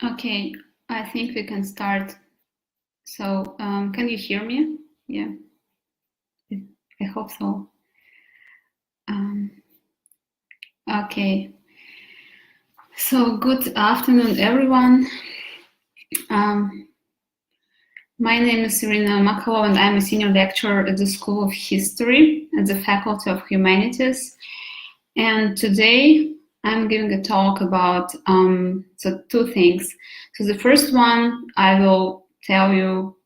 Okay, I think we can start. So, can you hear me? Yeah, I hope so. Okay, so good afternoon, everyone. My name is Irina Makhalova, and I'm a senior lecturer at the School of History at the Faculty of Humanities. And today I'm giving a talk about two things. So the first one, I will tell you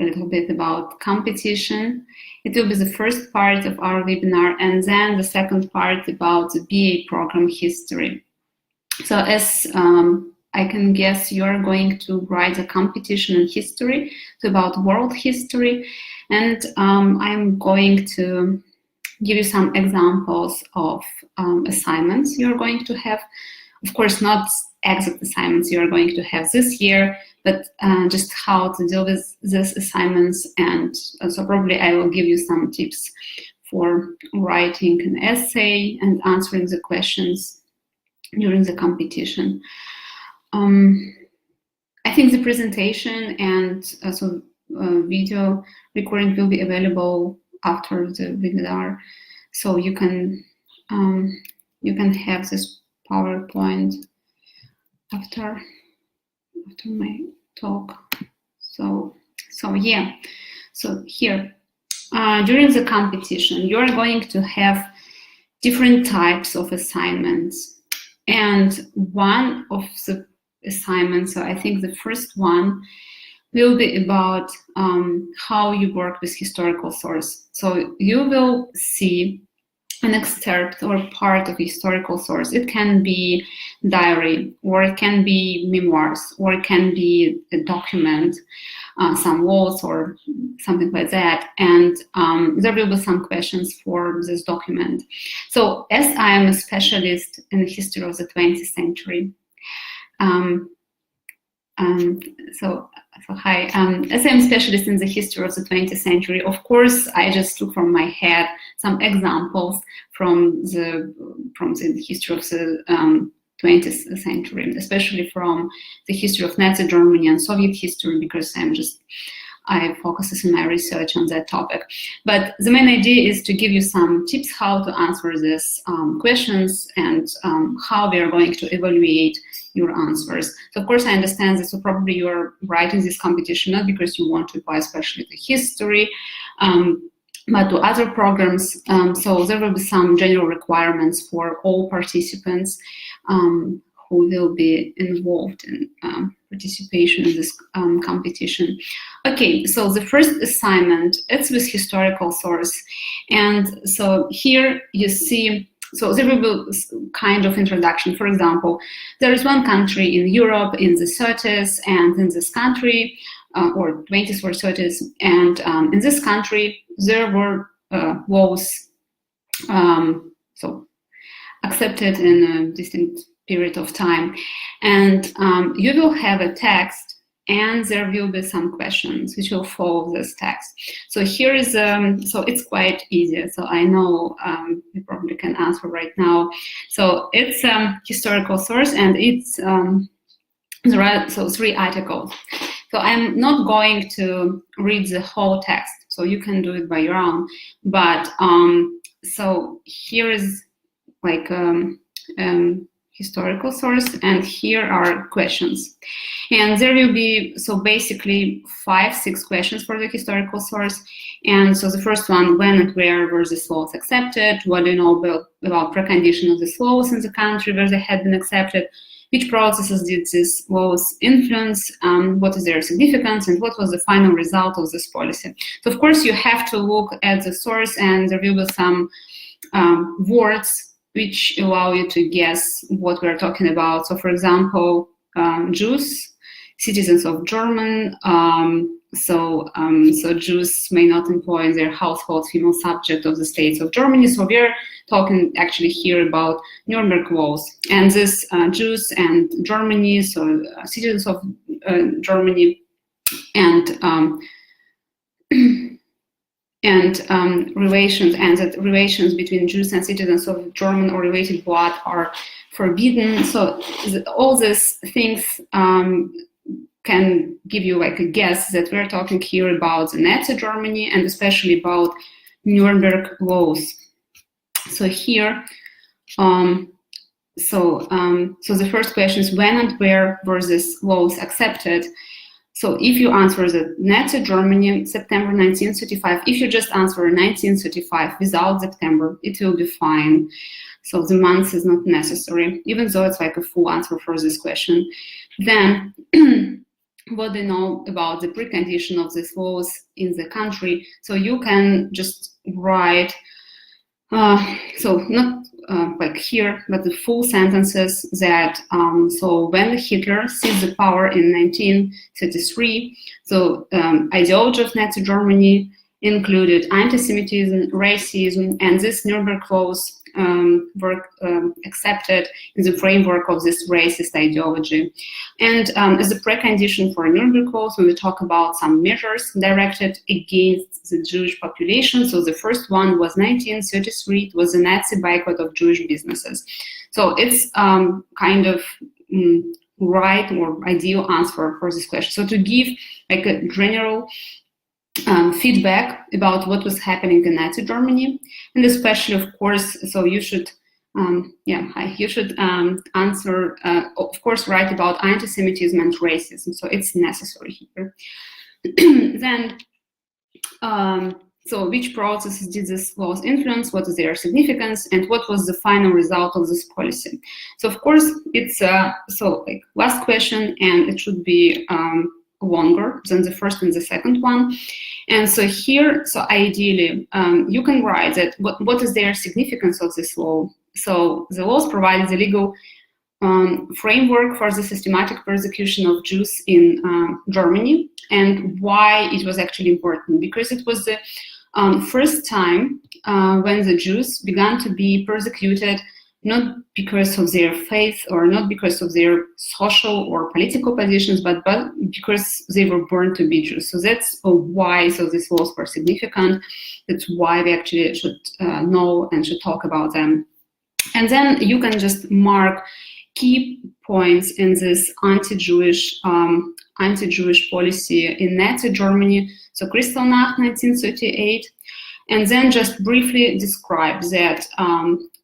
a little bit about competition. It will be the first part of our webinar, and then the second part about the BA program history. So as I can guess, you're going to write a competition in history, so about world history, and I'm going to give you some examples of assignments you're going to have. Of course, not exact assignments you're going to have this year, but just how to deal with these assignments. And so probably I will give you some tips for writing an essay and answering the questions during the competition. I think the presentation and video recording will be available after the webinar, so you can have this PowerPoint after my talk. So yeah. So here, during the competition, you're going to have different types of assignments, and one of the assignments, so I think the first one, will be about how you work with historical source. So you will see an excerpt or part of historical source. It can be diary, or it can be memoirs, or it can be a document, some laws or something like that. And there will be some questions for this document. So as I am a specialist in the history of the 20th century, hi. As I'm a specialist in the history of the 20th century, of course, I just took from my head some examples from the history of the 20th century, especially from the history of Nazi Germany and Soviet history, because I focus in my research on that topic. But the main idea is to give you some tips how to answer these questions and how we are going to evaluate your answers. So of course I understand that, so probably you're writing this competition not because you want to apply especially to history, but to other programs. So there will be some general requirements for all participants who will be involved in participation in this competition. Okay, so the first assignment, it's with historical source. And so here you see, so there will be kind of introduction. For example, there is one country in Europe in the 30s, and in this country, or 20s or 30s, and in this country there were laws so accepted in a distinct period of time. And you will have a text, and there will be some questions which will follow this text. So here is, so it's quite easy. So I know you probably can answer right now. So it's a historical source, and it's so 3 articles. So I'm not going to read the whole text, so you can do it by your own. But so here is like historical source, and here are questions. And there will be, so basically 5-6 questions for the historical source. And so the first one, when and where were these laws accepted? What do you know about precondition of these laws in the country where they had been accepted? Which processes did these laws influence? What is their significance? And what was the final result of this policy? So of course you have to look at the source, and there will be some words which allow you to guess what we're talking about. So for example, Jews, citizens of German, so Jews may not employ in their household female subject of the states of Germany. So we're talking actually here about Nuremberg laws. And this Jews and Germany, so citizens of Germany, and and relations between Jews and citizens of German or related blood are forbidden. So all these things can give you like a guess that we're talking here about the Nazi Germany and especially about Nuremberg laws. So here, so the first question is, when and where were these laws accepted? So if you answer the Nazi Germany, September 1935, if you just answer 1935 without September, it will be fine. So the month is not necessary, even though it's like a full answer for this question. Then, what they know about the precondition of these laws in the country. So you can just write, so not like here, but the full sentences that, so when Hitler seized the power in 1933, so ideology of Nazi Germany included anti-Semitism, racism, and this Nuremberg laws were accepted in the framework of this racist ideology. And as a precondition for Nuremberg laws, when we talk about some measures directed against the Jewish population, so the first one was 1933, it was a Nazi boycott of Jewish businesses. So it's kind of right or ideal answer for this question. So to give like a general feedback about what was happening in Nazi Germany, and especially, of course, so you should, you should answer, of course, write about anti-Semitism and racism. So it's necessary here. Then, so which processes did these laws influence? What is their significance? And what was the final result of this policy? So of course, it's so like last question, and it should be longer than the first and the second one. And so here, so ideally, you can write that what is their significance of this law. So the laws provide the legal framework for the systematic persecution of Jews in Germany, and why it was actually important, because it was the first time when the Jews began to be persecuted not because of their faith or not because of their social or political positions, but because they were born to be Jews. So that's why these laws were significant. That's why we actually should know and should talk about them. And then you can just mark key points in this anti-Jewish policy in Nazi Germany. So Kristallnacht 1938, and then just briefly describe that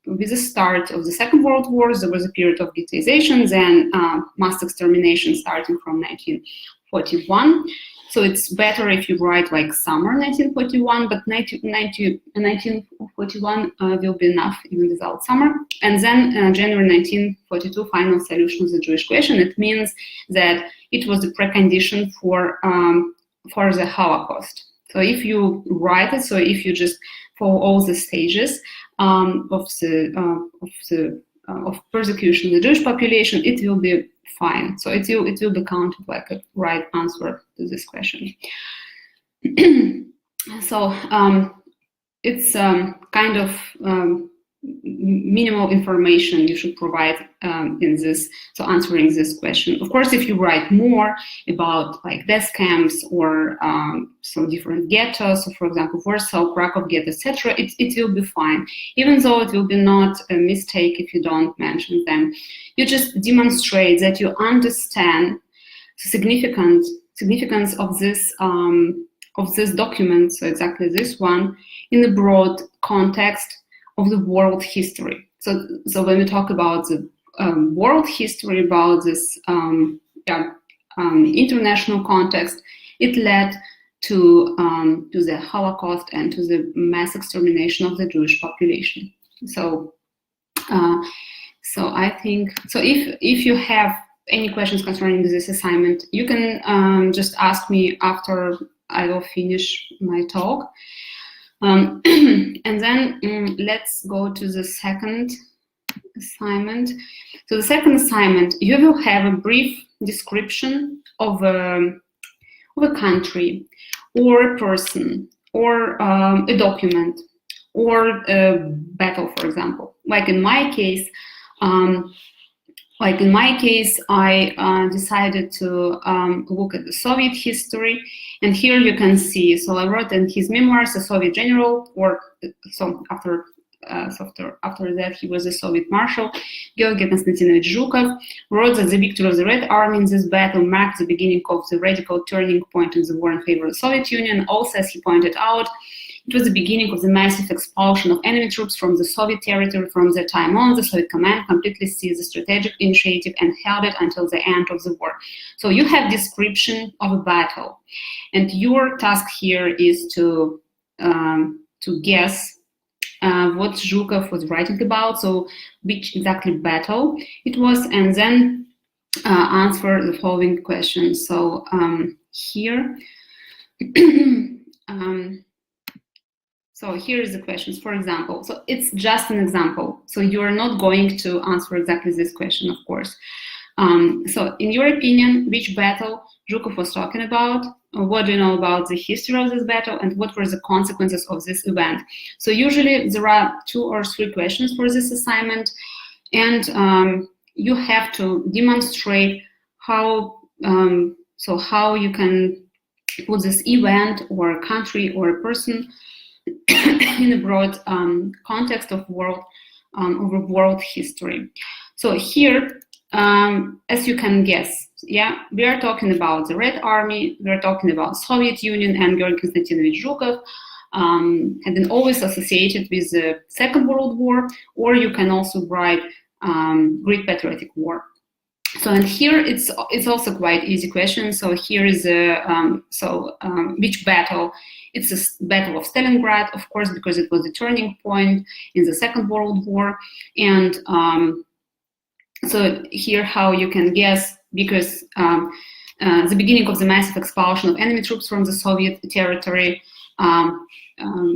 with the start of the Second World War, there was a period of ghettoization, then mass extermination starting from 1941. So it's better if you write like summer 1941, but 1941 will be enough even without summer. And then January 1942, final solution of the Jewish question. It means that it was the precondition for the Holocaust. So if you write it, so if you just follow all the stages of persecution of the Jewish population, it will be fine. So it will be counted like a right answer to this question. So it's kind of minimal information you should provide in this, so answering this question. Of course, if you write more about like death camps or some different ghettos, so for example, Warsaw, Krakow ghetto, etc., it will be fine, even though it will be not a mistake if you don't mention them. You just demonstrate that you understand the significance of this document, so exactly this one, in the broad context of the world history. So when we talk about the world history, about this international context, it led to the Holocaust and to the mass extermination of the Jewish population. So I think, so if you have any questions concerning this assignment, you can just ask me after I will finish my talk. And then let's go to the second assignment. So the second assignment, you will have a brief description of a country or a person or a document or a battle, for example. Like in my case, Like in my case, I decided to look at the Soviet history, and here you can see. So I wrote in his memoirs, a Soviet general, or so after that he was a Soviet marshal, Georgy Konstantinovich Zhukov, wrote that the victory of the Red Army in this battle marked the beginning of the radical turning point in the war in favor of the Soviet Union. Also, as he pointed out, it was the beginning of the massive expulsion of enemy troops from the Soviet territory. From that time on, the Soviet command completely seized the strategic initiative and held it until the end of the war. So you have description of a battle, and your task here is to guess what Zhukov was writing about, so which exactly battle it was, and then answer the following questions. So here. So here is the questions, for example. So it's just an example. So you're not going to answer exactly this question, of course. So in your opinion, which battle Zhukov was talking about? What do you know about the history of this battle, and what were the consequences of this event? So usually there are 2 or 3 questions for this assignment, and you have to demonstrate how how you can put this event or a country or a person in a broad context of world history. So here, as you can guess, yeah, we are talking about the Red Army, we are talking about Soviet Union, and Georgy Konstantinovich Zhukov had been always associated with the Second World War, or you can also write Greek Patriotic War. So, and here it's also quite easy question. So here is which battle? It's a Battle of Stalingrad, of course, because it was the turning point in the Second World War. And so here how you can guess, because the beginning of the massive expulsion of enemy troops from the Soviet territory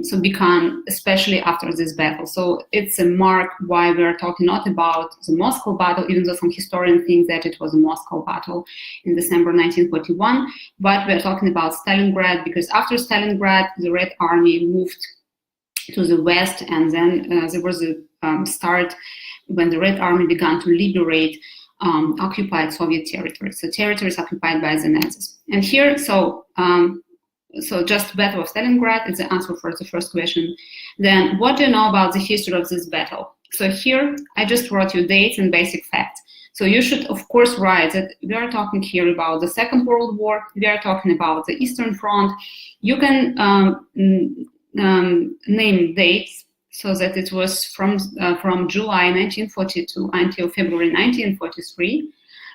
so began especially after this battle. So it's a mark why we're talking not about the Moscow battle, even though some historians think that it was a Moscow battle in December 1941, but we're talking about Stalingrad, because after Stalingrad, the Red Army moved to the west, and then there was a start when the Red Army began to liberate occupied Soviet territories, so territories occupied by the Nazis. And here, so just Battle of Stalingrad is the answer for the first question. Then what do you know about the history of this battle? So here I just wrote you dates and basic facts. So you should of course write that we are talking here about the Second World War, we are talking about the Eastern Front. You can name dates, so that it was from July 1942 until February 1943.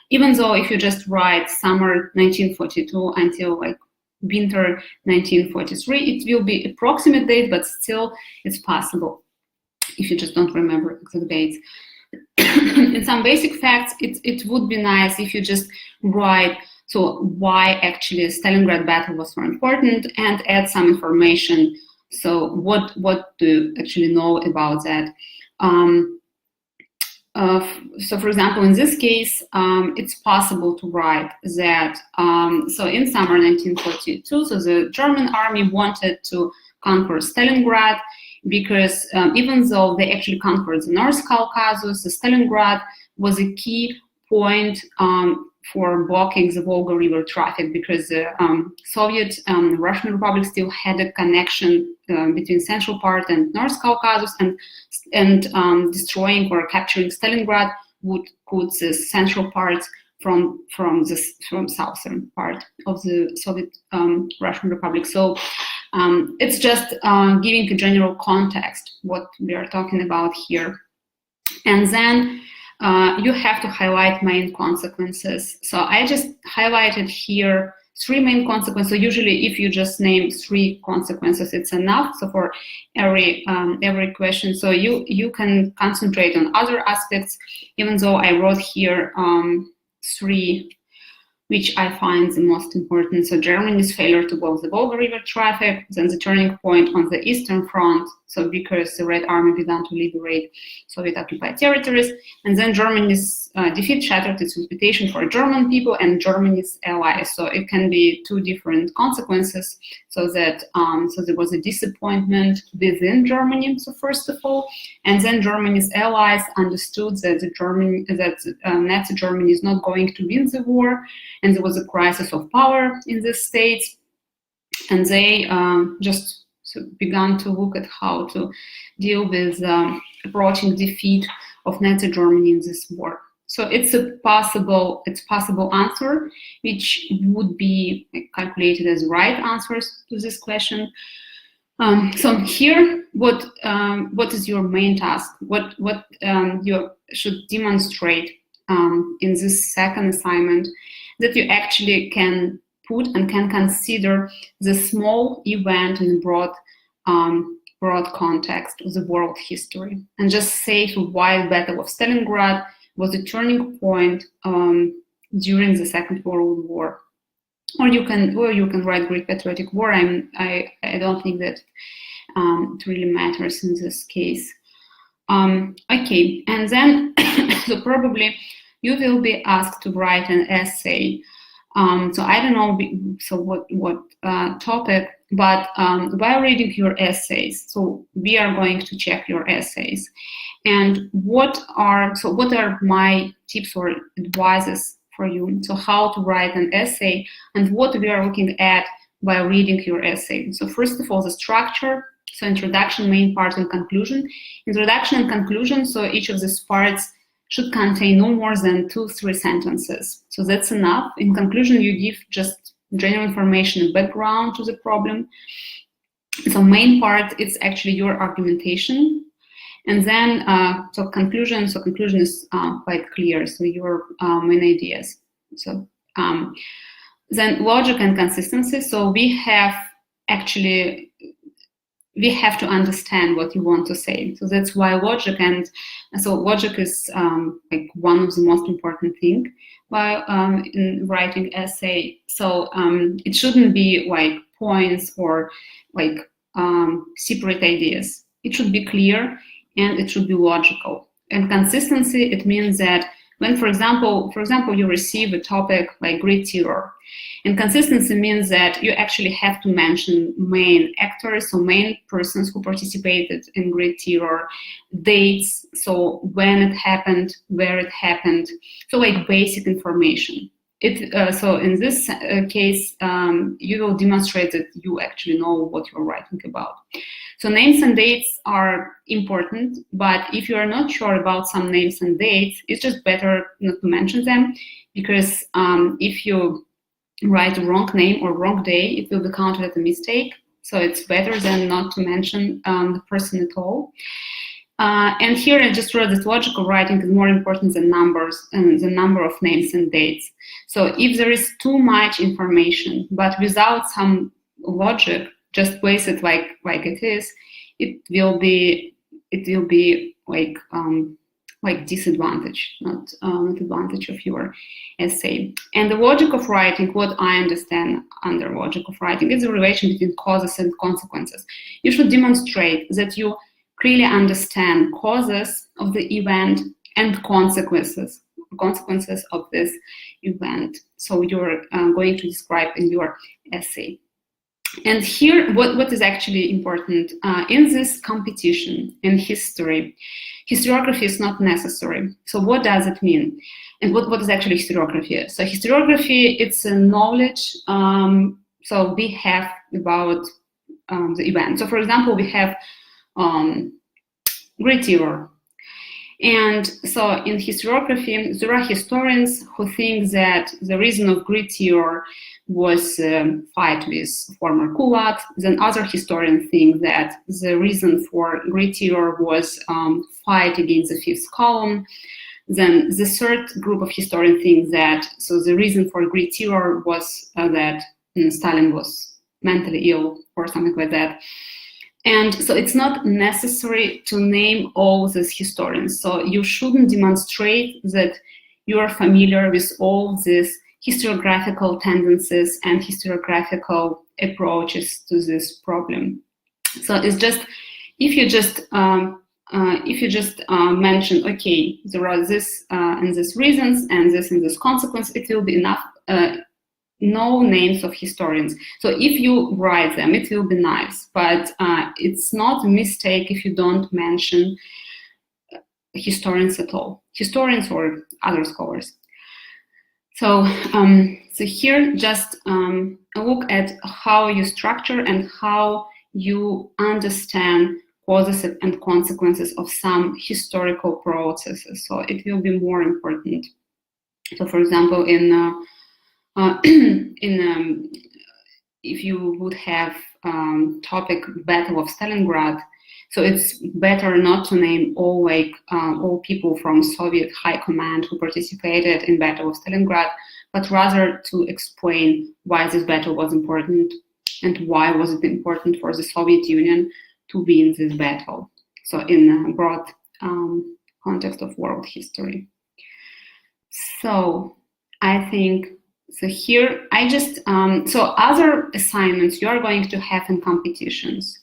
Even though if you just write summer 1942 until like winter 1943, it will be approximate date, but still it's possible if you just don't remember exact dates. In some basic facts, it would be nice if you just write so why actually Stalingrad battle was so important, and add some information. So what do you actually know about that? So for example, in this case, it's possible to write that, so in summer 1942, so the German army wanted to conquer Stalingrad, because even though they actually conquered the North Caucasus, the Stalingrad was a key point for blocking the Volga River traffic, because the Soviet Russian Republic still had a connection between central part and North Caucasus, and destroying or capturing Stalingrad would cut the central part from southern part of the Soviet Russian Republic. So it's just giving a general context what we are talking about here, and then you have to highlight main consequences. So I just highlighted here 3 main consequences. So usually if you just name 3 consequences, it's enough. So for every question, so you can concentrate on other aspects, even though I wrote here 3 which I find the most important. So Germany's failure to block the Volga River traffic, then the turning point on the Eastern Front, So because the Red Army began to liberate Soviet-occupied territories, and then Germany's defeat shattered its reputation for German people and Germany's allies. So it can be two different consequences. So that so there was a disappointment within Germany. So first of all, and then Germany's allies understood that Nazi Germany is not going to win the war, and there was a crisis of power in the states, and they just began to look at how to deal with approaching defeat of Nazi Germany in this war. So it's a possible answer, which would be calculated as right answers to this question. So here, what is your main task? What you should demonstrate in this second assignment, that you actually can put and can consider the small event in broad context of the world history, and just say why the Battle of Stalingrad was a turning point during the Second World War. Or you can write Great Patriotic War. I don't think that it really matters in this case. Okay, and then so probably you will be asked to write an essay. So I don't know what topic, but while reading your essays, so we are going to check your essays, and what are my tips or advices for you? So how to write an essay, and what we are looking at while reading your essay. So first of all, the structure. So introduction, main part, and conclusion. Introduction and conclusion. So each of these parts should contain no more than 2-3 sentences. So that's enough. In conclusion, you give just general information and background to the problem. So main part, it's actually your argumentation. And then, so conclusion is quite clear. So your main ideas. So then logic and consistency. So we have to understand what you want to say. So that's why logic is like one of the most important things while in writing essay. So it shouldn't be like points or like separate ideas. It should be clear and it should be logical. And consistency, it means that when, for example, you receive a topic like Great Terror, and consistency means that you actually have to mention main actors, so main persons who participated in Great Terror, dates, so when it happened, where it happened, so like basic information. So in this case, you will demonstrate that you actually know what you're writing about. So names and dates are important, but if you are not sure about some names and dates, it's just better not to mention them, because if you write a wrong name or wrong day, it will be counted as a mistake. So it's better than not to mention the person at all. And here I just wrote that logical writing is more important than numbers and the number of names and dates. So if there is too much information, but without some logic, just place it like it is, it will be like disadvantage, not advantage of your essay. And the logic of writing, what I understand under logic of writing, is the relation between causes and consequences. You should demonstrate that you clearly understand causes of the event and consequences of this event. So you're going to describe in your essay. And here, what is actually important in this competition in history, historiography is not necessary. So what does it mean? And what is actually historiography? So historiography, it's a knowledge so we have about the event. So for example, we have Great Terror. And so in historiography, there are historians who think that the reason of Great Terror was fight with former kulaks. Then other historians think that the reason for Great Terror was fight against the fifth column. Then the third group of historians think that so the reason for Great Terror was that Stalin was mentally ill or something like that. And so it's not necessary to name all these historians. So you shouldn't demonstrate that you are familiar with all these historiographical tendencies and historiographical approaches to this problem. So it's just if you just mention, okay, there are this and this reasons and this consequence, it will be enough. No names of historians. So if you write them, it will be nice, but it's not a mistake if you don't mention historians at all, historians or other scholars. So, so here just look at how you structure and how you understand causes and consequences of some historical processes. So it will be more important. So, for example, if you would have topic Battle of Stalingrad, so it's better not to name all people from Soviet high command who participated in Battle of Stalingrad, but rather to explain why this battle was important and why was it important for the Soviet Union to win this battle. So in a broad context of world history. So I think, so here I just, so other assignments you are going to have in competitions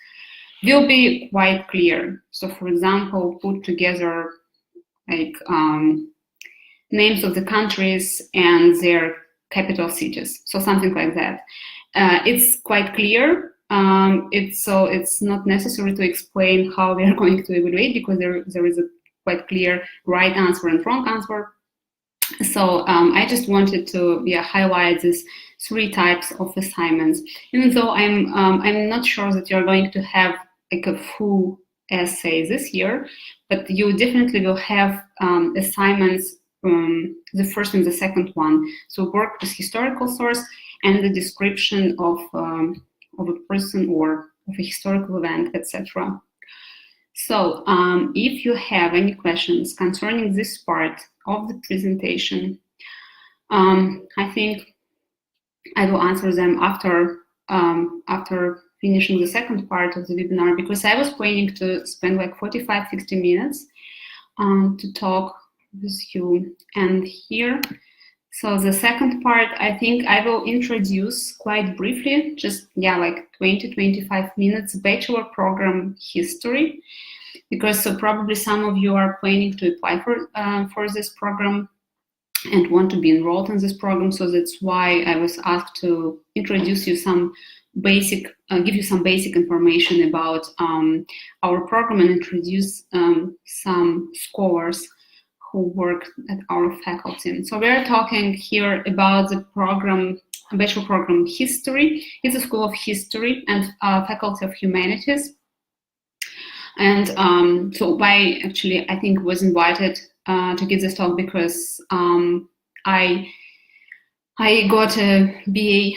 will be quite clear. So for example, put together like names of the countries and their capital cities. So something like that. It's quite clear. It's not necessary to explain how we are going to evaluate, because there is a quite clear right answer and wrong answer. So I just wanted to highlight these three types of assignments. Even though I'm not sure that you're going to have like a full essay this year, but you definitely will have assignments, the first and the second one. So work with historical source and the description of a person or of a historical event, etc. So if you have any questions concerning this part of the presentation, I think I will answer them after finishing the second part of the webinar, because I was planning to spend like 45-60 minutes to talk with you. And here, so the second part, I think I will introduce quite briefly, just like 20-25 minutes, bachelor program history, because so probably some of you are planning to apply for this program and want to be enrolled in this program. So that's why I was asked to introduce you some basic, give you some basic information about our program and introduce some scholars who work at our faculty. So we're talking here about the program, bachelor program history. It's a School of History and Faculty of Humanities. And so I think was invited to give this talk because I got a BA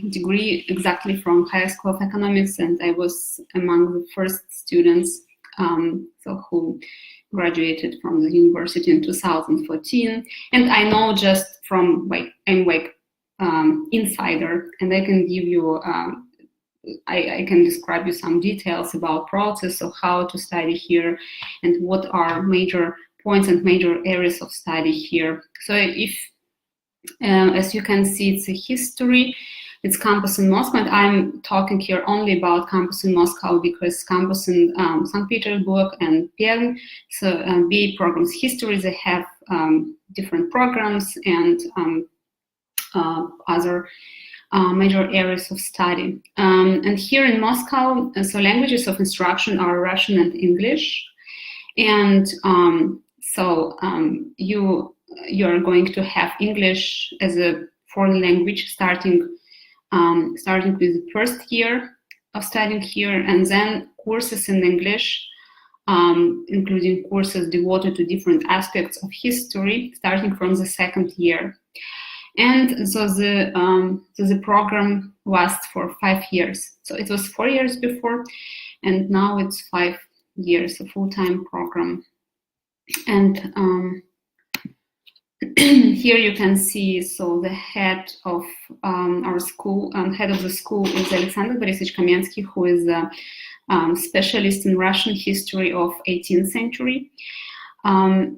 degree exactly from Higher School of Economics, and I was among the first students who graduated from the university in 2014. And I know just from I'm insider, and I can give you I can describe you some details about process of how to study here and what are major points and major areas of study here. So if, as you can see, it's a history, it's campus in Moscow, and I'm talking here only about campus in Moscow because campus in St. Petersburg and Perm, so BA programs history, they have different programs and other major areas of study. And here in Moscow, so languages of instruction are Russian and English. And you are going to have English as a foreign language starting with the first year of studying here, and then courses in English, including courses devoted to different aspects of history, starting from the second year. And so the program lasts for 5 years. So it was 4 years before, and now it's 5 years, a full-time program. And here you can see, so the head of our school, head of the school is Alexander Borisovich Kamensky, who is a specialist in Russian history of 18th century. And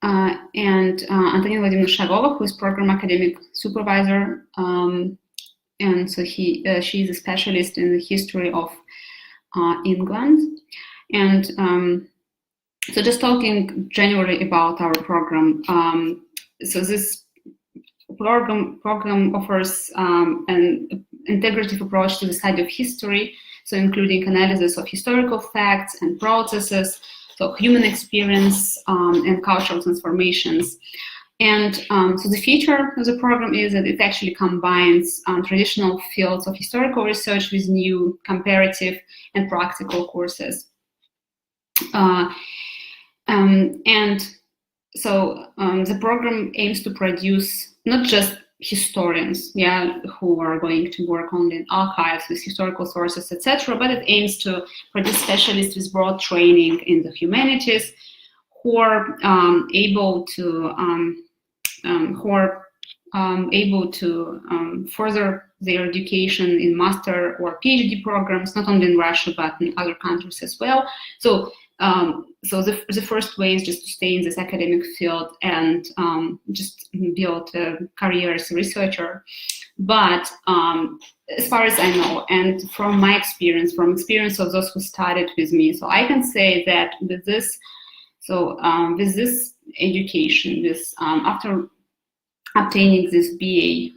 Antonina Vladimirovna Sharova, who is program academic supervisor, and so she is a specialist in the history of England. And so just talking generally about our program. So this program offers an integrative approach to the study of history, so including analysis of historical facts and processes, so human experience and cultural transformations. And so the feature of the program is that it actually combines traditional fields of historical research with new comparative and practical courses. And so the program aims to produce not just historians, who are going to work only in archives with historical sources, etc., but it aims to produce specialists with broad training in the humanities who are able to further their education in master or PhD programs, not only in Russia but in other countries as well. So the first way is just to stay in this academic field and just build a career as a researcher. But as far as I know, and from my experience, from experience of those who studied with me, so I can say that with this, with this education, after obtaining this BA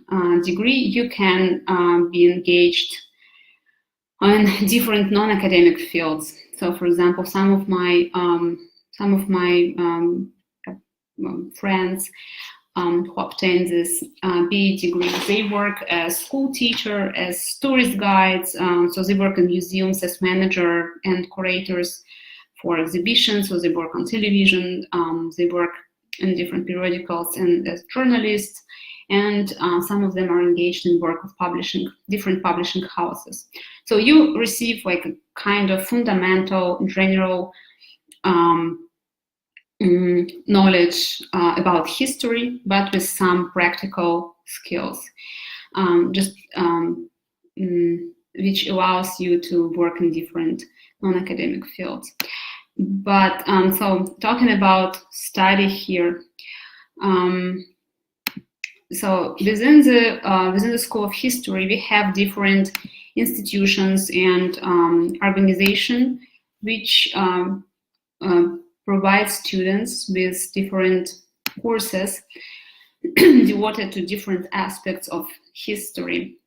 degree, you can be engaged on different non-academic fields. So, for example, some of my friends who obtained this BA degree, they work as school teacher, as tourist guides. So they work in museums as manager and curators for exhibitions. So they work on television. They work in different periodicals and as journalists. And some of them are engaged in work of different publishing houses. So you receive like a kind of fundamental, general knowledge about history, but with some practical skills, which allows you to work in different non-academic fields. But so talking about study here. So within the School of History, we have different institutions and organization which provide students with different courses devoted to different aspects of history.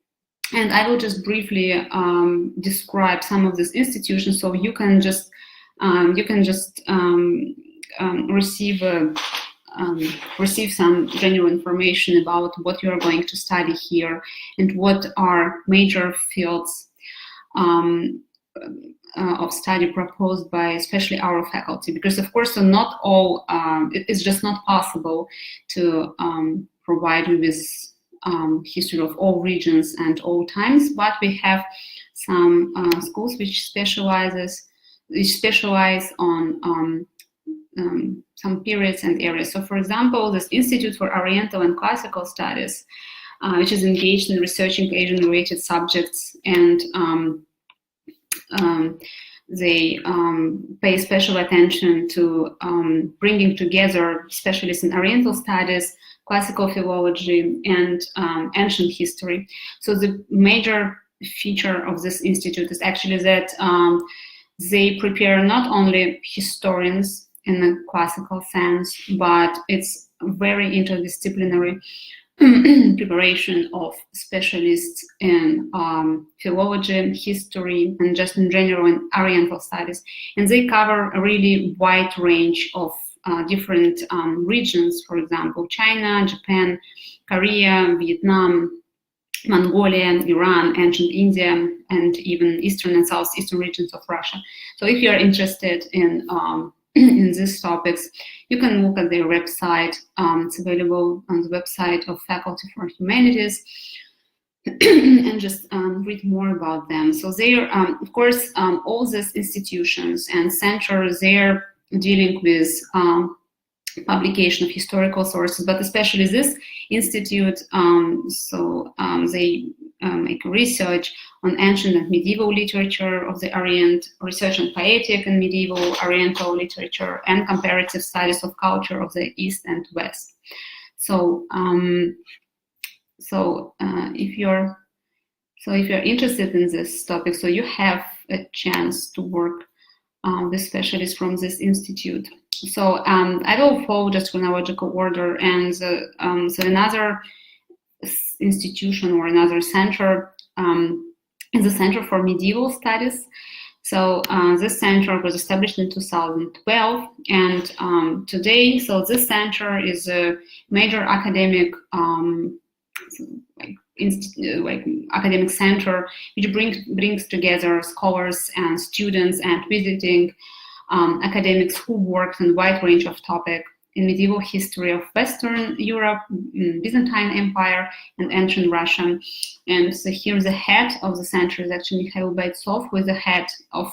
And I will just briefly describe some of these institutions, so you can just receive some general information about what you are going to study here and what are major fields of study proposed by especially our faculty, because of course not all, it's just not possible to provide you with history of all regions and all times, but we have some schools which specialize on some periods and areas. So, for example, this Institute for Oriental and Classical Studies, which is engaged in researching Asian-related subjects, and they pay special attention to bringing together specialists in Oriental studies, classical philology, and ancient history. So the major feature of this institute is actually that they prepare not only historians in a classical sense, but it's very interdisciplinary preparation of specialists in philology, history, and just in general in Oriental studies. And they cover a really wide range of different regions, for example, China, Japan, Korea, Vietnam, Mongolia, Iran, ancient India, and even eastern and southeastern regions of Russia. So if you're interested in these topics, you can look at their website. It's available on the website of Faculty for Humanities, and just read more about them. So they're, of course, all these institutions and centers, they're dealing with publication of historical sources, but especially this institute, they make research on ancient and medieval literature of the Orient, research on poetic and medieval Oriental literature, and comparative studies of culture of the East and West. So, if you're interested in this topic, so you have a chance to work with specialists from this institute. So I will follow just chronological order, and so another institution or another center is the Center for Medieval Studies. So this center was established in 2012, and today, so this center is a major academic academic center which brings together scholars and students and visiting academics who worked on a wide range of topics in medieval history of Western Europe, Byzantine Empire, and ancient Russia. And so here the head of the center is actually Mikhail Boytsov, who is the head of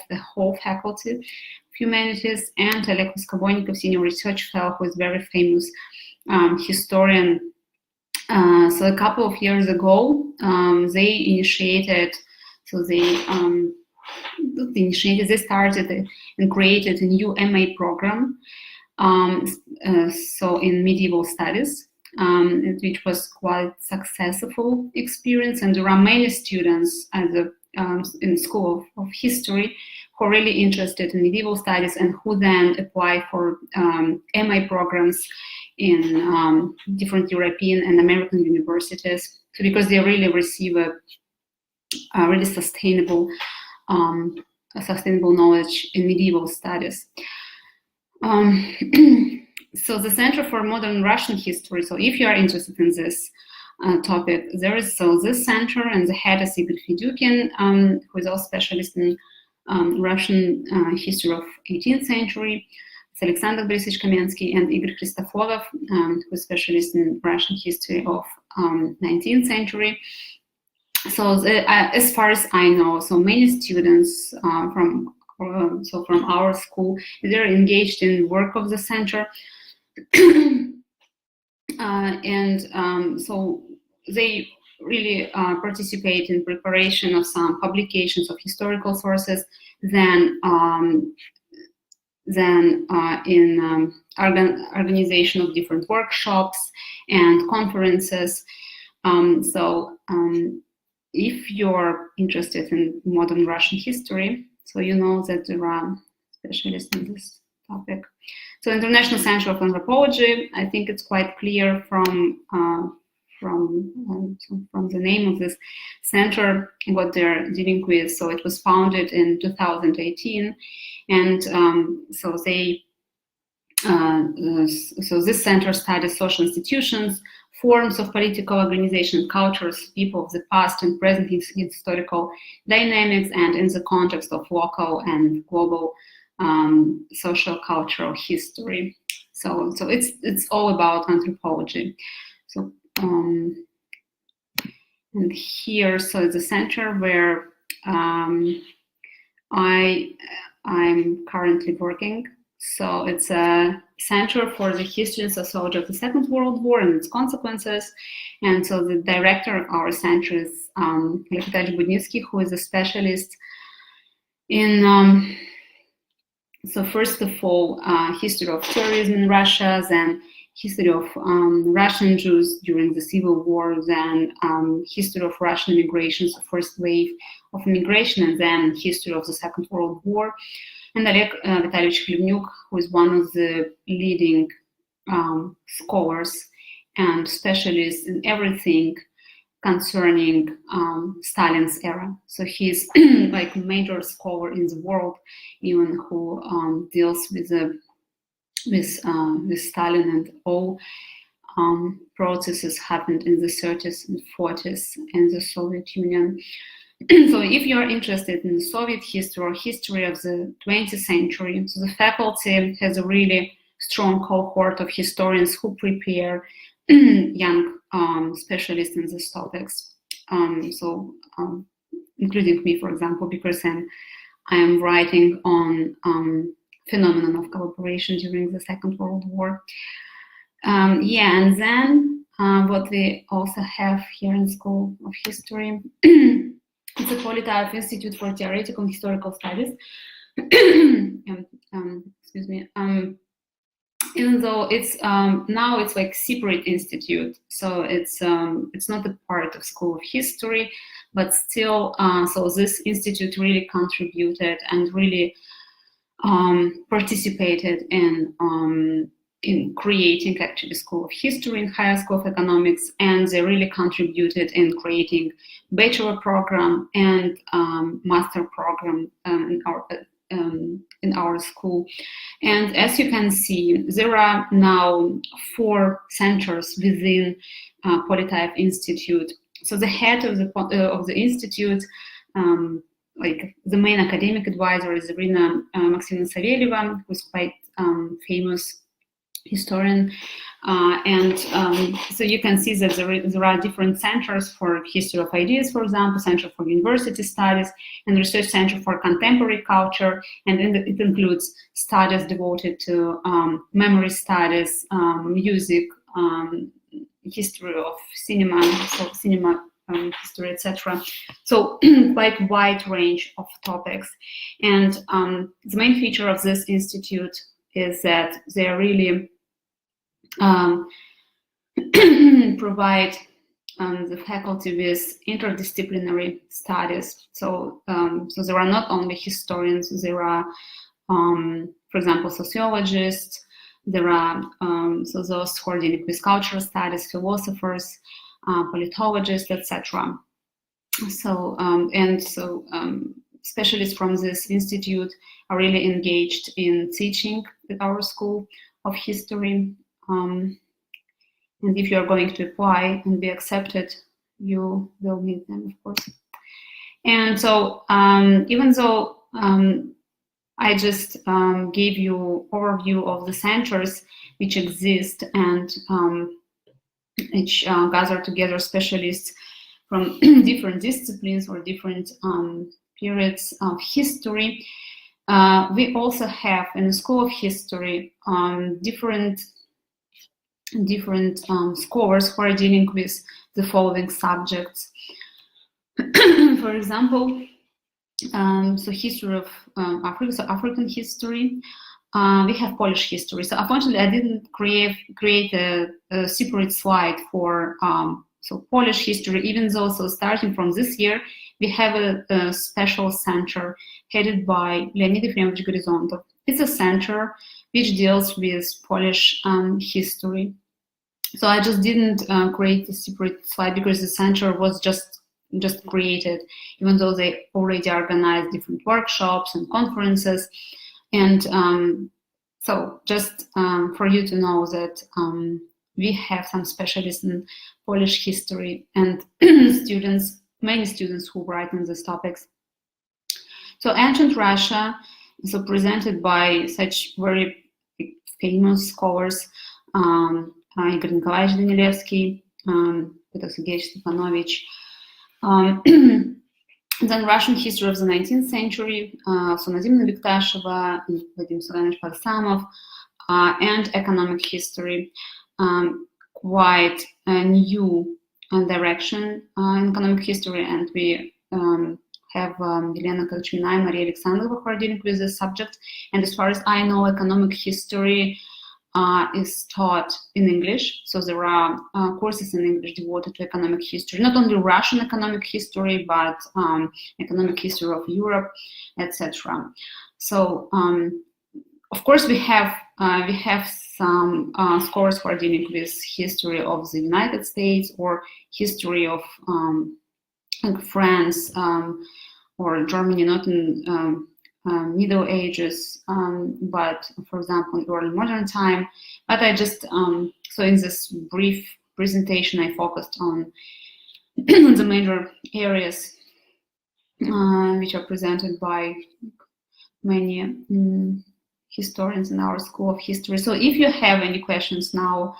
the whole faculty of humanities, and Oleg Voskobonikov, senior research fellow, who is very famous historian. So a couple of years ago, they initiated, they started and created a new MA program, so in medieval studies, which was quite successful experience, and there are many students at the in the School of History who are really interested in medieval studies and who then apply for MA programs in different European and American universities, because they really receive a really sustainable knowledge in medieval studies. So the Center for Modern Russian History, so if you are interested in this topic, there is this center, and the head is Igor Fedyukin, who is also specialist in Russian history of 18th century. It's Alexander Borisovich Kamensky and Igor Christoforov, who is specialist in Russian history of 19th century. So as far as I know, so many students from our school, they're engaged in work of the center. So they really participate in preparation of some publications of historical sources, then in organization of different workshops and conferences. If you're interested in modern Russian history, so you know that there are specialists in this topic. So International Center of Anthropology, I think it's quite clear from the name of this center what they're dealing with. So it was founded in 2018, and so this center studies social institutions, forms of political organization, cultures, people of the past and present historical dynamics, and in the context of local and global social cultural history. So it's all about anthropology. So and here, so it's a center where I'm currently working. So it's a center for the history and sociology of the Second World War and its consequences. And so the director of our center is Vitaly Budnitsky, who is a specialist in, so first of all, history of terrorism in Russia, then history of Russian Jews during the Civil War, then history of Russian immigration, so first wave of immigration, and then history of the Second World War. And Oleg Vitalyevich Khlevnyuk, who is one of the leading scholars and specialists in everything concerning Stalin's era. So he's like a major scholar in the world, even who deals with Stalin and all processes happened in the 30s and 40s in the Soviet Union. So if you're interested in Soviet history or history of the 20th century, so the faculty has a really strong cohort of historians who prepare young specialists in these topics. Including me, for example, because I am writing on phenomenon of collaboration during the Second World War. And then what we also have here in School of History, it's a Qualitative Institute for Theoretical and Historical Studies. Excuse me. Even though it's now it's like separate institute, so it's not a part of School of History, but still, so this institute really contributed and really participated in creating actually School of History and Higher School of Economics, and they really contributed in creating bachelor program and master program in our school. And as you can see, there are now 4 centers within Qualitative Institute. So the head of the institute, like the main academic advisor, is Irina Savelyeва, who's quite famous historian, so you can see that there are different centers for history of ideas, for example, Center for University Studies, and Research Center for Contemporary Culture, and it includes studies devoted to memory studies, music, history of cinema, so cinema history, etc. So quite wide range of topics. And the main feature of this institute is that they really provide the faculty with interdisciplinary studies. So, so there are not only historians, there are, for example, sociologists, there are so those who are dealing with cultural studies, philosophers, politologists, etc. So, specialists from this institute are really engaged in teaching at our School of History. And if you are going to apply and be accepted, you will meet them, of course. And so, even though I just gave you overview of the centers which exist and which gather together specialists from different disciplines or different periods of history, we also have in the School of History different scholars who are dealing with the following subjects. For example, so history of Africa, so African history. We have Polish history. So unfortunately, I didn't create a separate slide for so Polish history, even though, so starting from this year, we have a special center headed by Leonid Efremovich Gorizontov. It's a center which deals with Polish history. So I just didn't create a separate slide because the center was just created, even though they already organized different workshops and conferences. And so just for you to know that we have some specialists in Polish history and students, many students who write on these topics. So ancient Russia is presented by such very famous scholars, Igor Nikolaevich Danilevsky, Peter Sergeyevich Stepanovich. Then Russian history of the 19th century, so Nazimna Bektasheva, Vadim Solanovich Parsamov, and economic history, quite a new direction in economic history, and we have Elena Kalchmina and Maria Alexandrova who are dealing with this subject. And as far as I know, economic history is taught in English, so there are courses in English devoted to economic history, not only Russian economic history, but economic history of Europe, etc. So, of course, we have some scholars who are dealing with history of the United States or history of like France or Germany, not in Middle Ages, but for example, in early modern time. But I just, so in this brief presentation, I focused on the major areas which are presented by many historians in our School of History. So if you have any questions now,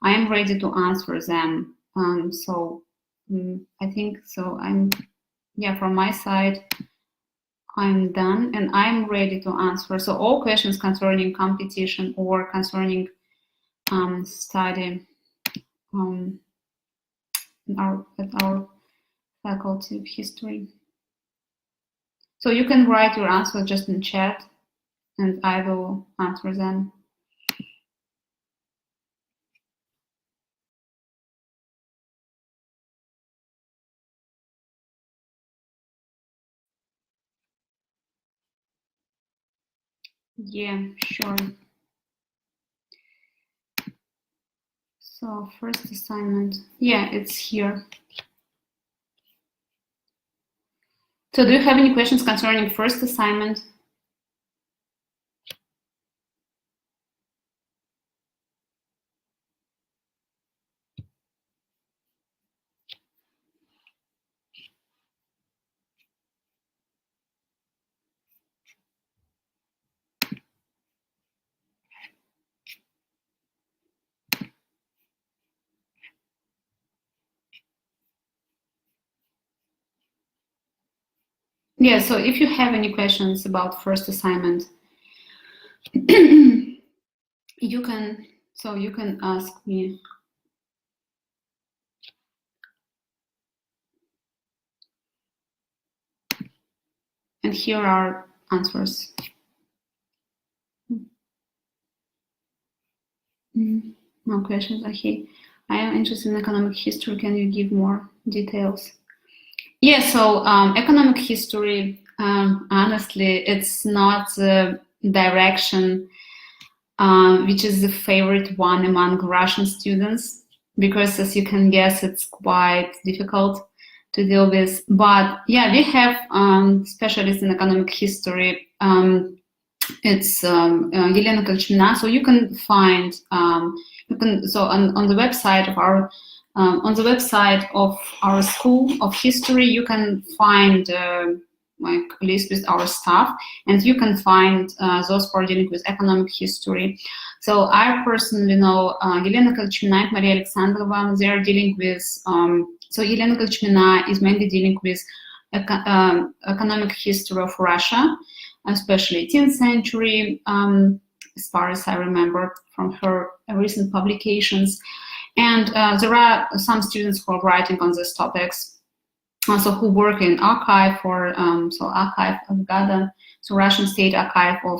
I am ready to answer them. I think so. From my side, I'm done and I'm ready to answer. So all questions concerning competition or concerning study at our Faculty of History. So you can write your answer just in chat and I will answer them. Yeah, sure. So first assignment, yeah, it's here. So do you have any questions concerning first assignment? Yeah, so if you have any questions about first assignment, you can ask me. And here are answers. No questions. Okay. I am interested in economic history. Can you give more details? Yeah, so economic history, honestly, it's not the direction which is the favorite one among Russian students, because as you can guess, it's quite difficult to deal with. But yeah, we have specialists in economic history. It's Elena Kolchmina. So you can find so on the website of our school of history, you can find like a list with our staff, and you can find those who are dealing with economic history. So I personally know Elena Kolchmina and Maria Alexandrova. They are dealing with. So Elena Kolchmina is mainly dealing with economic history of Russia, especially 18th century, as far as I remember from her recent publications. And there are some students who are writing on these topics, also who work in archive or so archive of Gada, so Russian State Archive of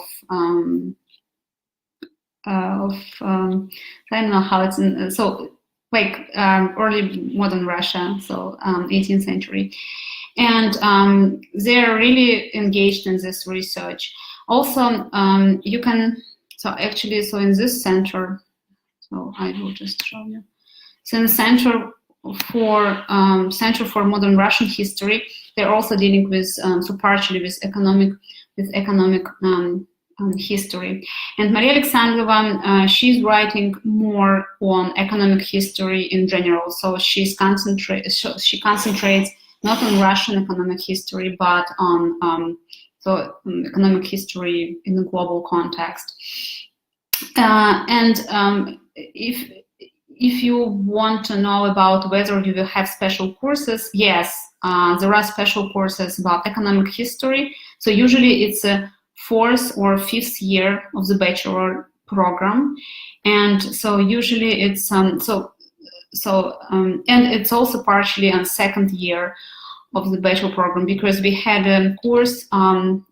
I don't know how it's in, so like early modern Russia, so 18th century. And they're really engaged in this research. Also, you can, so actually, so in this center, so I will just show you. So in the Center for Modern Russian History, they're also dealing with, so partially with economic history. And Maria Alexandrova, she's writing more on economic history in general. So she concentrates not on Russian economic history, but on economic history in the global context. If you want to know about whether you will have special courses, yes, there are special courses about economic history. So usually it's a 4th or 5th year of the bachelor program, and so usually it's and it's also partially on 2nd year of the bachelor program, because we had a course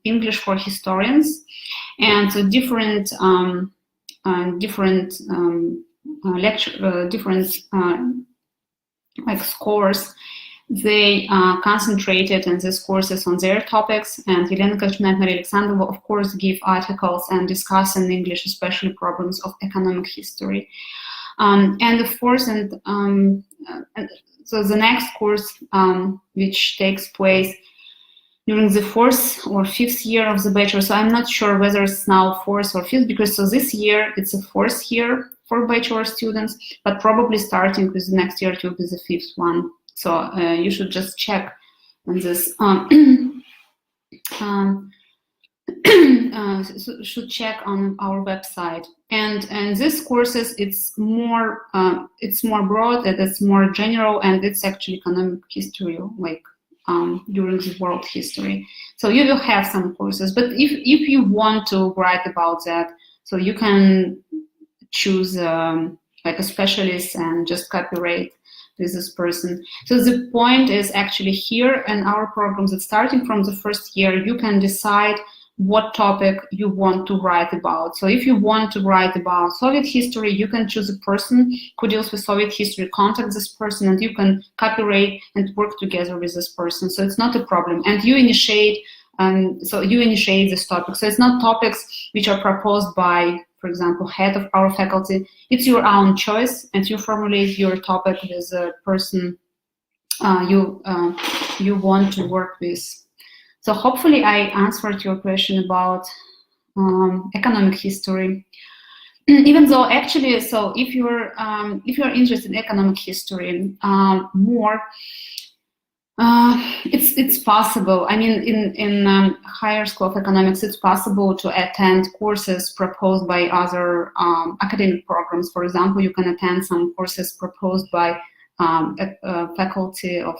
English for historians, and so different like scores, they concentrated in these courses on their topics, and Elena Kolchmina and Maria Alexandrova, of course, give articles and discuss in English, especially problems of economic history. And of course, so the next course, which takes place during the 4th or 5th year of the bachelor. So I'm not sure whether it's now 4th or 5th, because so this year it's a 4th year for bachelor students, but probably starting with the next year it will be the 5th one. So you should just check on this. Should check on our website. And these courses, it's more broad, and it's more general, and it's actually economic history, like during the world history. So you will have some courses, but if you want to write about that, so you can choose like a specialist and just copyright with this person. So the point is actually here in our programs that starting from the 1st year, you can decide what topic you want to write about. So if you want to write about Soviet history, you can choose a person who deals with Soviet history, contact this person, and you can copyright and work together with this person. So it's not a problem. And you initiate so you initiate this topic. So it's not topics which are proposed by, for example, head of our faculty. It's your own choice, and you formulate your topic with a person you want to work with. So hopefully I answered your question about economic history. Even though actually, so if you're interested in economic history more, it's possible. I mean, in higher school of economics, it's possible to attend courses proposed by other academic programs. For example, you can attend some courses proposed by faculty of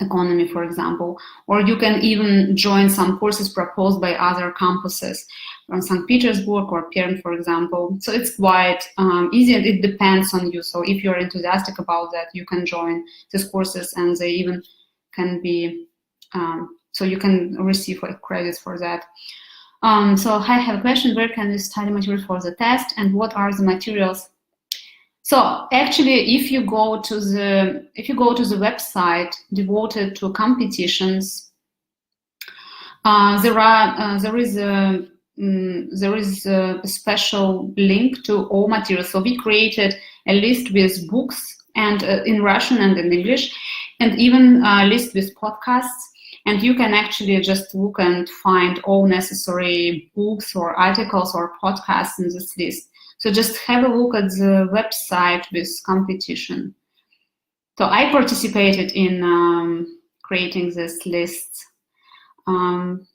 economy, for example, or you can even join some courses proposed by other campuses from St. Petersburg or Perm, for example. So it's quite easy, and it depends on you. So if you're enthusiastic about that, you can join these courses, and they even can be, so you can receive like credits for that. So I have a question: where can you study material for the test, and what are the materials? So actually, if you go to the website devoted to competitions, there is a special link to all materials. So we created a list with books, and in Russian and in English, and even a list with podcasts. And you can actually just look and find all necessary books or articles or podcasts in this list. So just have a look at the website with competition. So I participated in creating this list. And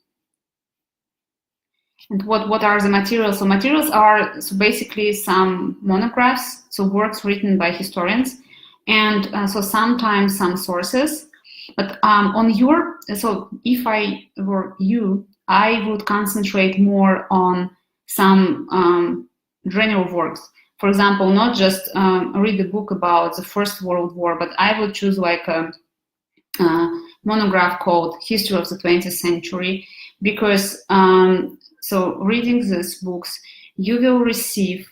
what are the materials? So materials are basically some monographs, so works written by historians, and so sometimes some sources. But so if I were you, I would concentrate more on some general works. For example, not just read a book about the First World War, but I would choose like a monograph called History of the 20th Century, because so reading these books, you receive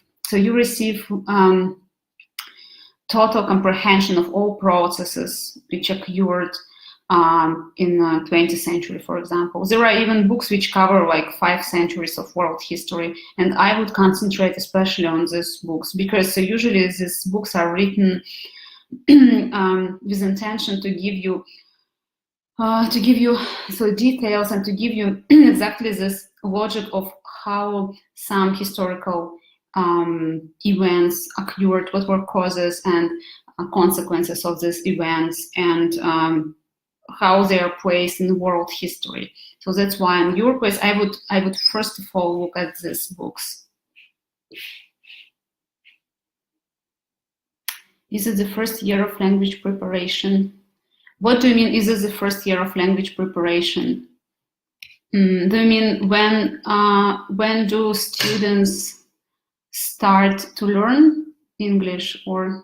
total comprehension of all processes which occurred in the 20th century, for example. There are even books which cover like 5 centuries of world history, and I would concentrate especially on these books, because so usually these books are written with intention to give you so details, and to give you exactly this logic of how some historical events occurred, what were causes and consequences of these events, and how they are placed in world history. So that's why in your case, I would first of all look at these books. Is it the first year of language preparation? What do you mean, is it the first year of language preparation? Do you mean when do students start to learn English, or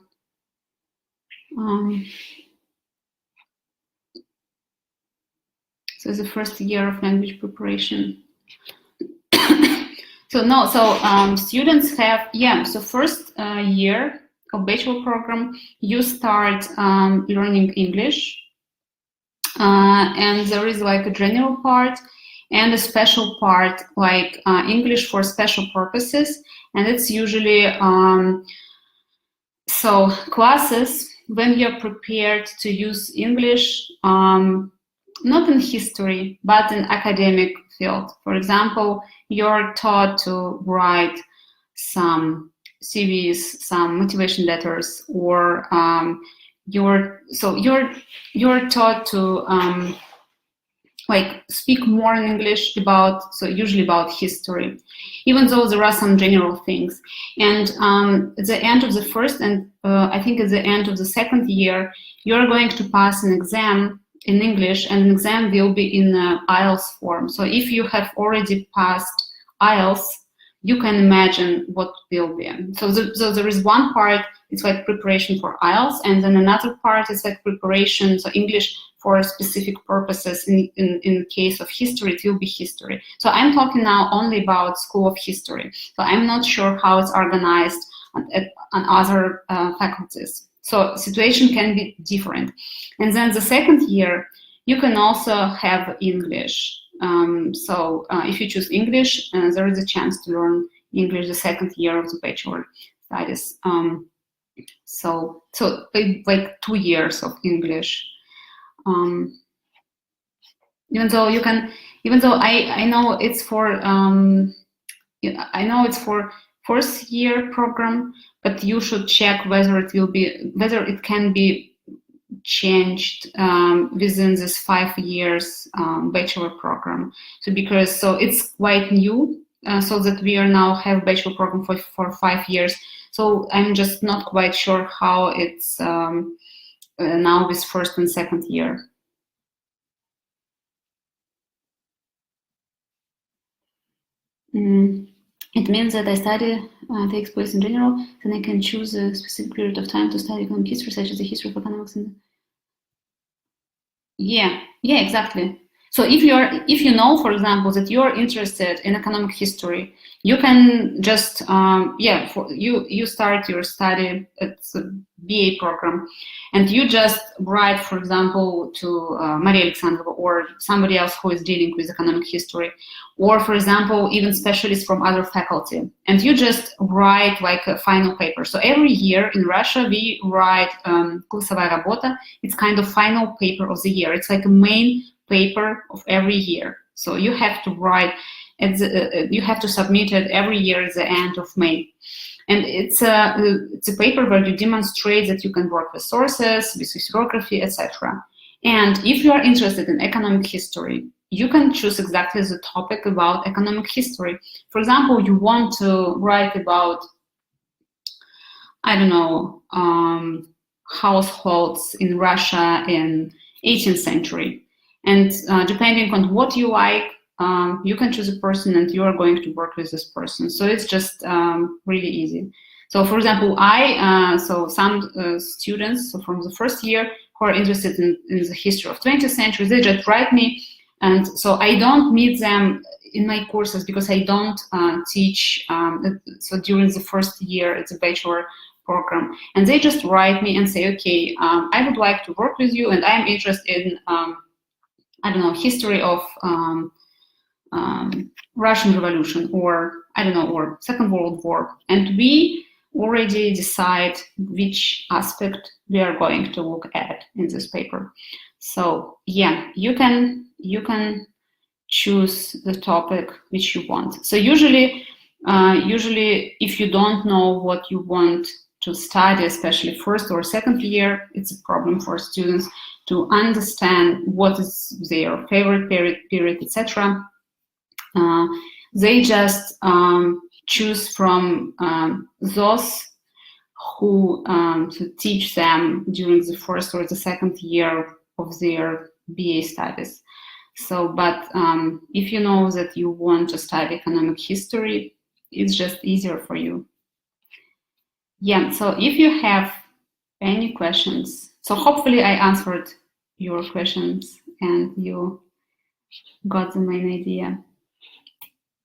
so the first year of language preparation? So no, so students have, so first year of bachelor program, you start learning English, and there is like a general part and a special part, like English for special purposes, and it's usually so classes when you're prepared to use English, not in history, but in academic field. For example, you're taught to write some CVs, some motivation letters, or you're taught to like speak more in English about, so usually about history, even though there are some general things. And at the end of the first, and I think at the end of the second year, you're going to pass an exam in English, and an exam will be in IELTS form. So if you have already passed IELTS, you can imagine what will be. So there is one part, it's like preparation for IELTS, and then another part is like preparation, so English for specific purposes. In case of history, it will be history. So I'm talking now only about School of History. So I'm not sure how it's organized on other faculties. So situation can be different. And then the second year, you can also have English. So if you choose English, there is a chance to learn English the second year of the bachelor studies. So like 2 years of English. Even though I know it's for I know it's for first year program, but you should check whether it can be changed within this 5 years bachelor program. So it's quite new, so that we are now have bachelor program for 5 years. So I'm just not quite sure how it's now with first and second year. It means that I study takes place in general, then I can choose a specific period of time to study economic history, such as the history of economics. Yeah, exactly. So if you know, for example, that you're interested in economic history, you can just you start your study at the BA program, and you just write, for example, to Maria Alexandrova or somebody else who is dealing with economic history, or for example, even specialists from other faculty, and you just write like a final paper. So every year in Russia we write курсовая работа. It's kind of final paper of the year. It's like a main paper of every year. So you have to write, you have to submit it every year at the end of May. And it's a paper where you demonstrate that you can work with sources, with historiography, etc. And if you are interested in economic history, you can choose exactly the topic about economic history. For example, you want to write about, I don't know, households in Russia in 18th century. And depending on what you like, you can choose a person and you are going to work with this person. So it's just really easy. So for example, some students from the first year who are interested in the history of 20th century, they just write me. And so I don't meet them in my courses because I don't teach. So during the first year, it's a bachelor program. And they just write me and say, okay, I would like to work with you and I'm interested in I don't know, history of Russian Revolution, or I don't know, or Second World War, and we already decide which aspect we are going to look at in this paper. So yeah, you can choose the topic which you want. So usually if you don't know what you want to study, especially first or second year, it's a problem for students to understand what is their favorite period, etc. They just choose from those who to teach them during the first or the second year of their BA studies. So, but if you know that you want to study economic history, it's just easier for you. Yeah, so if you have any questions, so hopefully I answered your questions and you got the main idea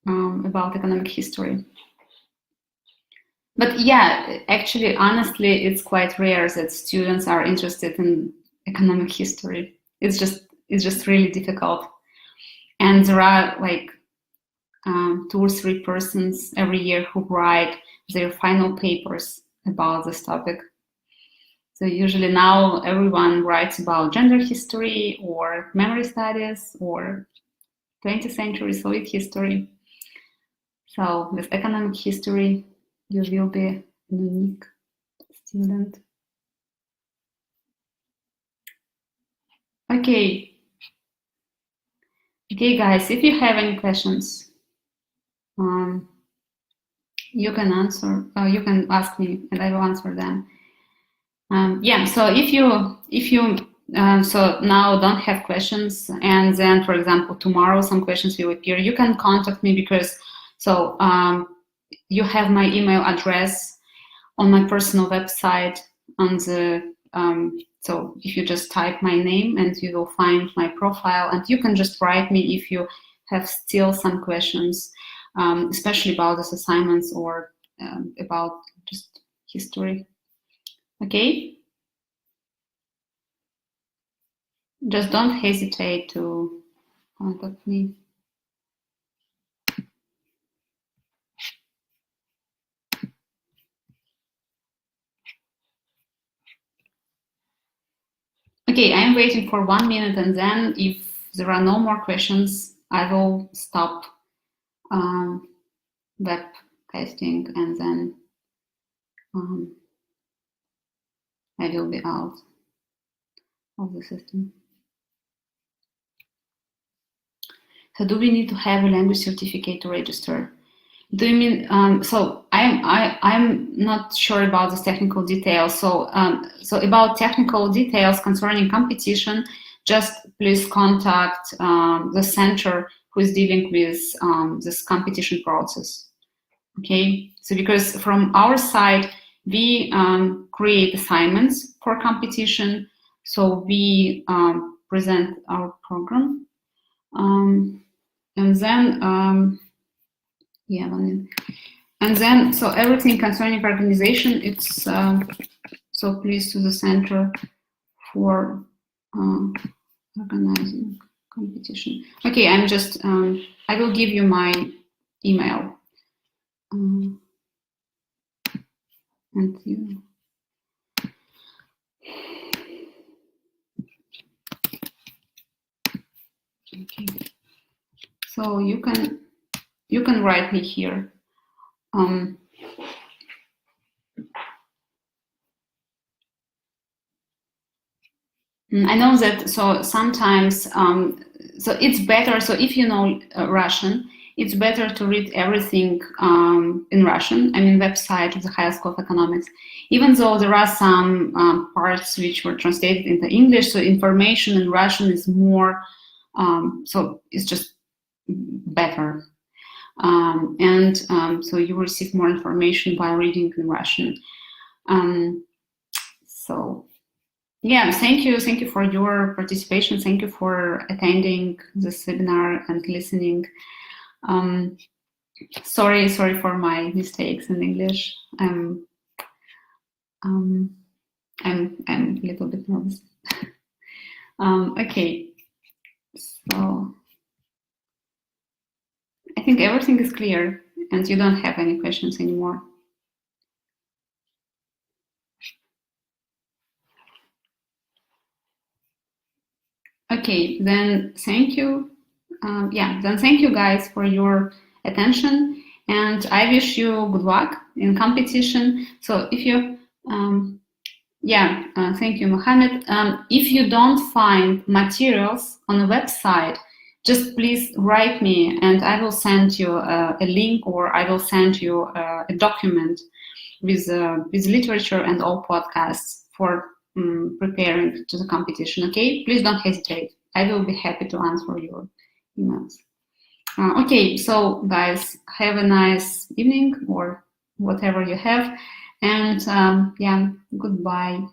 about economic history. But yeah, actually, honestly, it's quite rare that students are interested in economic history. It's just really difficult. And there are like 2 or 3 persons every year who write their final papers about this topic. So usually now everyone writes about gender history or memory studies or 20th century Soviet history. So with economic history, you will be a unique student. Okay, guys, if you have any questions, you can ask me and I will answer them. Yeah, so if you so now don't have questions, and then, for example, tomorrow some questions will appear, you can contact me because you have my email address on my personal website on the so if you just type my name and you will find my profile, and you can just write me if you have still some questions, especially about these assignments or about just history. Okay? Just don't hesitate to contact me. Okay, I'm waiting for 1 minute, and then if there are no more questions, I will stop webcasting, and then I will be out of the system. So do we need to have a language certificate to register? Do you mean, so I'm not sure about the technical details. So about technical details concerning competition, just please contact the center who is dealing with this competition process. Okay, so because from our side, we create assignments for competition. So we present our program. And then, yeah, and then, so everything concerning organization, it's, so please to the center for organizing competition. Okay, I'm just, I will give you my email. And you. Okay. So you can write me here. I know that, so sometimes, so it's better, so if you know Russian, it's better to read everything in Russian, I mean, website of the Higher School of Economics, even though there are some parts which were translated into English, so information in Russian is more, so it's just better. So you receive more information by reading in Russian. So yeah, thank you for your participation. Thank you for attending this webinar and listening. Sorry for my mistakes in English. I'm a little bit nervous. Okay, so I think everything is clear, and you don't have any questions anymore. Okay, then thank you. Then thank you guys for your attention, and I wish you good luck in competition. So if you, thank you, Mohammed. If you don't find materials on the website, just please write me, and I will send you a link, or I will send you a document with literature and all podcasts for preparing to the competition. Okay, please don't hesitate. I will be happy to answer your emails. Okay, so guys, have a nice evening or whatever you have, and goodbye.